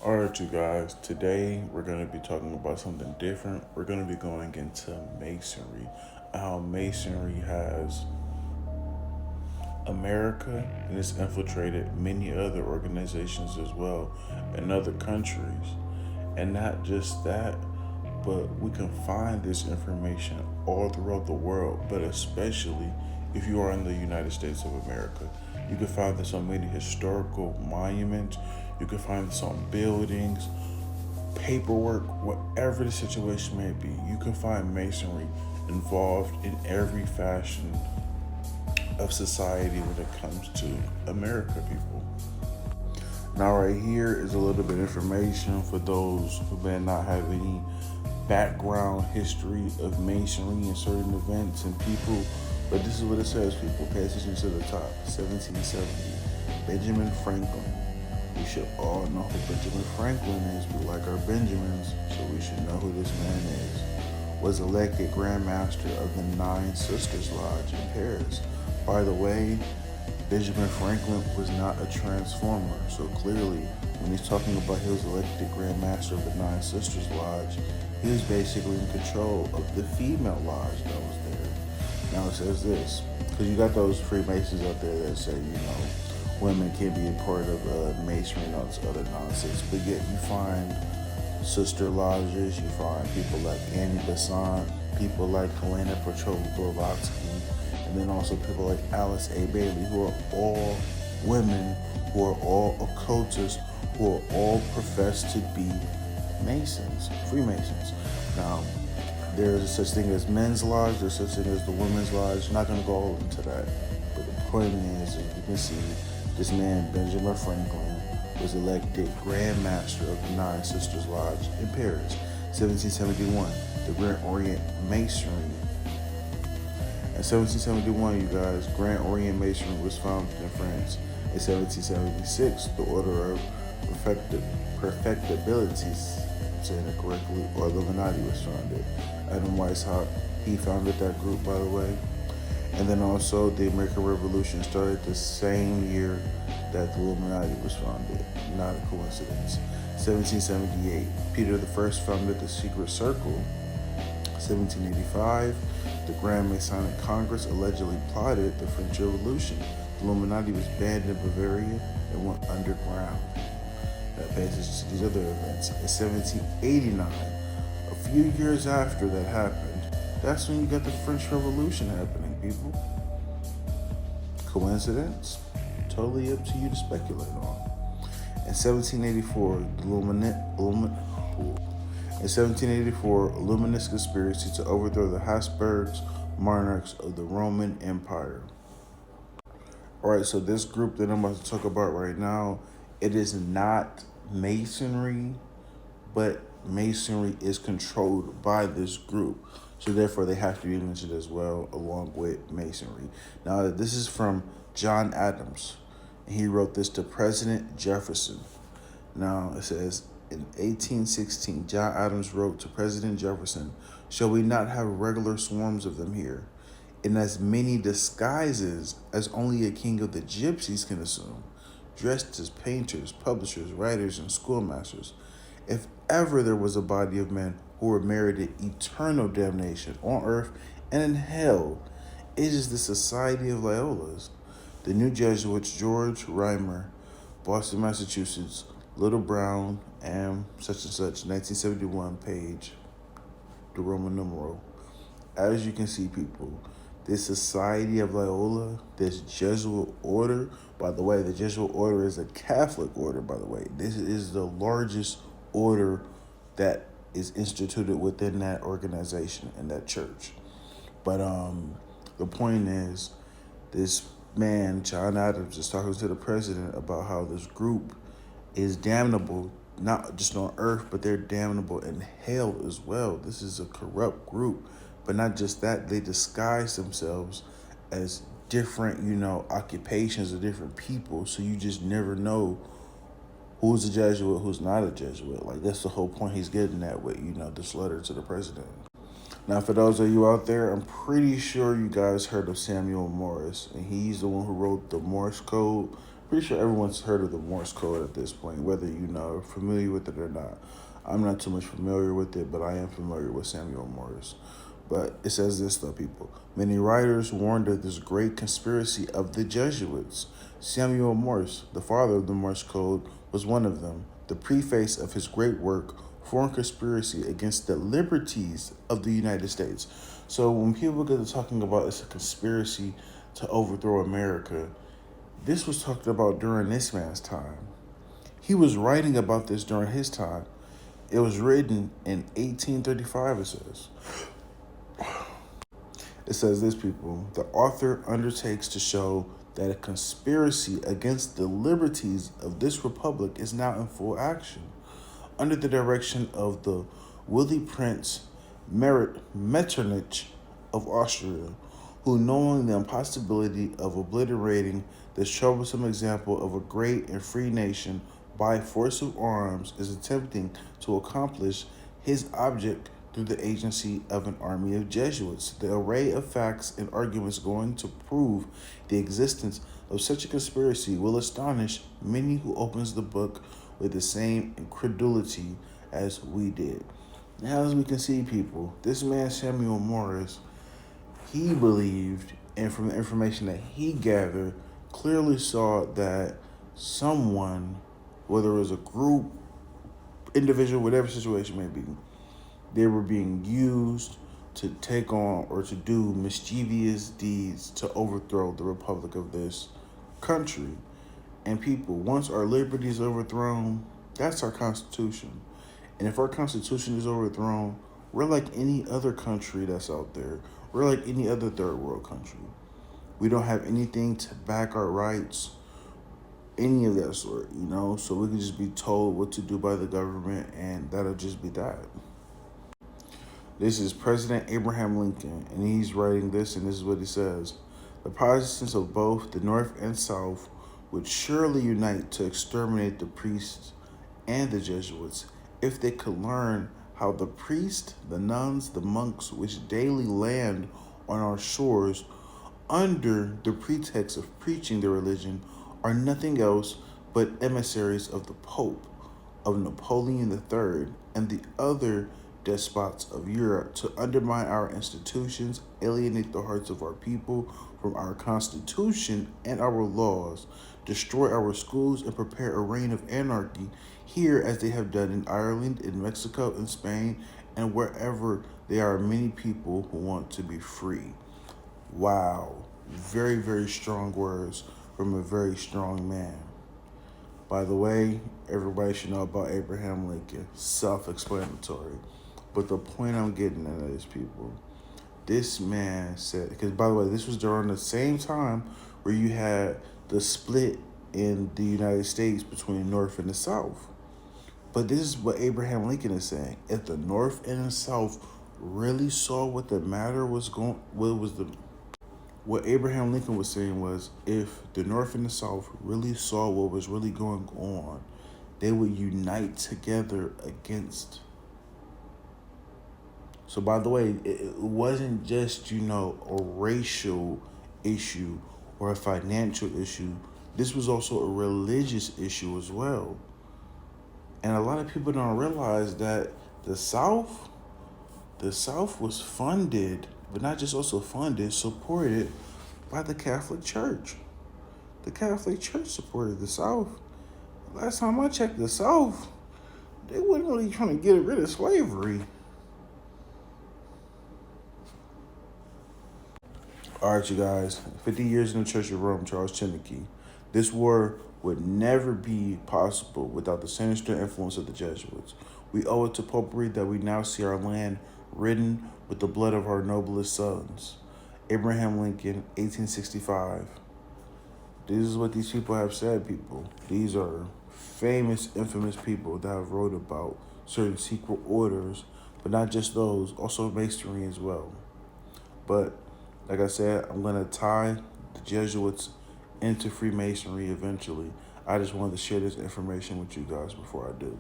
Alright, you guys, today we're going to be talking about something different. We're going to be going into Masonry, how Masonry has America and it's infiltrated many other organizations as well in other countries. And not just that, but we can find this information all throughout the world, but especially if you are in the United States of America. You can find this on many historical monuments, you can find this on buildings, paperwork, whatever the situation may be. You can find Masonry involved in every fashion of society when it comes to America, people. Now, right here is a little bit of information for those who may not have any background history of Masonry and certain events and people. But this is what it says, people. Pay attention to the top. 1770. Benjamin Franklin. We should all know who Benjamin Franklin is. We like our Benjamins, so we should know who this man is. Was elected Grand Master of the Nine Sisters Lodge in Paris. By the way, Benjamin Franklin was not a transformer, so clearly, when he's talking about he was elected Grand Master of the Nine Sisters Lodge, he was basically in control of the female lodge that was there. Now it says this, because you got those Freemasons out there that say, women can be a part of Masonry and all this other nonsense, but yet you find sister lodges, you find people like Annie Besant, people like Helena Petrova Blavatsky, and then also people like Alice A. Bailey, who are all women, who are all occultists, who are all professed to be Masons, Freemasons. Now, there's such thing as men's lodge, there's such thing as the women's lodge. I'm not going to go into that. But the point is, as you can see, this man, Benjamin Franklin, was elected Grand Master of the Nine Sisters Lodge in Paris, 1771, the Grand Orient Masonry. In 1771, you guys, Grand Orient Masonry was founded in France. In 1776, the Order of Perfectibilities, I'm saying it correctly, or Illuminati was founded. Adam Weishaupt, he founded that group, by the way. And then also, the American Revolution started the same year that the Illuminati was founded. Not a coincidence. 1778, Peter I founded the Secret Circle. 1785, the Grand Masonic Congress allegedly plotted the French Revolution. The Illuminati was banned in Bavaria and went underground. That passes to these other events. In 1789, a few years after that happened, that's when you got the French Revolution happening, people. Coincidence? Totally up to you to speculate on. In 1784, in 1784, a luminous conspiracy to overthrow the Habsburgs, monarchs of the Roman Empire. Alright, so this group that I'm about to talk about right now, it is not Masonry, but Masonry is controlled by this group. So therefore, they have to be mentioned as well, along with Masonry. Now, this is from John Adams. He wrote this to President Jefferson. Now, it says, in 1816, John Adams wrote to President Jefferson, "Shall we not have regular swarms of them here, in as many disguises as only a king of the gypsies can assume, dressed as painters, publishers, writers, and schoolmasters? If ever there was a body of men who were merited eternal damnation on earth and in hell, it is the Society of Loyola's. The new Jesuits, George Reimer, Boston, Massachusetts, Little Brown, and such, 1971, page, the Roman numeral." As you can see, people, this Society of Loyola, this Jesuit order, by the way, the Jesuit order is a Catholic order, by the way. This is the largest order that is instituted within that organization and that church. But the point is, this man, John Adams, is talking to the president about how this group is damnable, not just on earth, but they're damnable in hell as well. This is a corrupt group. But not just that, they disguise themselves as different, occupations of different people. So you just never know who's a Jesuit, who's not a Jesuit. Like, that's the whole point he's getting at with, this letter to the president. Now, for those of you out there, I'm pretty sure you guys heard of Samuel Morse. And he's the one who wrote the Morse code. Pretty sure everyone's heard of the Morse code at this point, whether you know familiar with it or not. I'm not too much familiar with it, but I am familiar with Samuel Morse. But it says this though, people. Many writers warned of this great conspiracy of the Jesuits. Samuel Morse, the father of the Morse code, was one of them. The preface of his great work, Foreign Conspiracy Against the Liberties of the United States. So when people get to talking about it's a conspiracy to overthrow America, this was talked about during this man's time. He was writing about this during his time. It was written in 1835, it says. It says this, people. The author undertakes to show that a conspiracy against the liberties of this republic is now in full action, under the direction of the worthy Prince Metternich of Austria, who, knowing the impossibility of obliterating this troublesome example of a great and free nation by force of arms, is attempting to accomplish his object through the agency of an army of Jesuits. The array of facts and arguments going to prove the existence of such a conspiracy will astonish many who opens the book with the same incredulity as we did. Now, as we can see, people, this man Samuel Morse, he believed, and from the information that he gathered, clearly saw that someone, whether it was a group, individual, whatever situation may be, they were being used to take on or to do mischievous deeds to overthrow the republic of this country. And people, once our liberty is overthrown, that's our Constitution. And if our Constitution is overthrown, we're like any other country that's out there. We're like any other third world country. We don't have anything to back our rights, any of that sort, you know? So we can just be told what to do by the government, and that'll just be that. This is President Abraham Lincoln, and he's writing this, and this is what he says. The Protestants of both the North and South would surely unite to exterminate the priests and the Jesuits if they could learn how the priests, the nuns, the monks, which daily land on our shores under the pretext of preaching their religion, are nothing else but emissaries of the Pope, of Napoleon III, and the other despots of Europe to undermine our institutions, alienate the hearts of our people from our Constitution and our laws, destroy our schools, and prepare a reign of anarchy here as they have done in Ireland, in Mexico, in Spain, and wherever there are many people who want to be free. Wow. Very, very strong words from a very strong man. By the way, everybody should know about Abraham Lincoln. Self-explanatory. But the point I'm getting at is, people, this man said, because by the way, this was during the same time where you had the split in the United States between the North and the South. But this is what Abraham Lincoln is saying. If the North and the South really saw what the matter was going, what Abraham Lincoln was saying was, if the North and the South really saw what was really going on, they would unite together against. So, by the way, it wasn't just, a racial issue or a financial issue. This was also a religious issue as well. And a lot of people don't realize that the South was funded, but not just also funded, supported by the Catholic Church. The Catholic Church supported the South. Last time I checked the South, they weren't really trying to get rid of slavery. All right, you guys, 50 years in the Church of Rome, Charles Chineke. This war would never be possible without the sinister influence of the Jesuits. We owe it to popery that we now see our land ridden with the blood of our noblest sons. Abraham Lincoln, 1865. This is what these people have said, people. These are famous, infamous people that have wrote about certain secret orders, but not just those, also Masonry as well. But like I said, I'm going to tie the Jesuits into Freemasonry eventually. I just wanted to share this information with you guys before I do.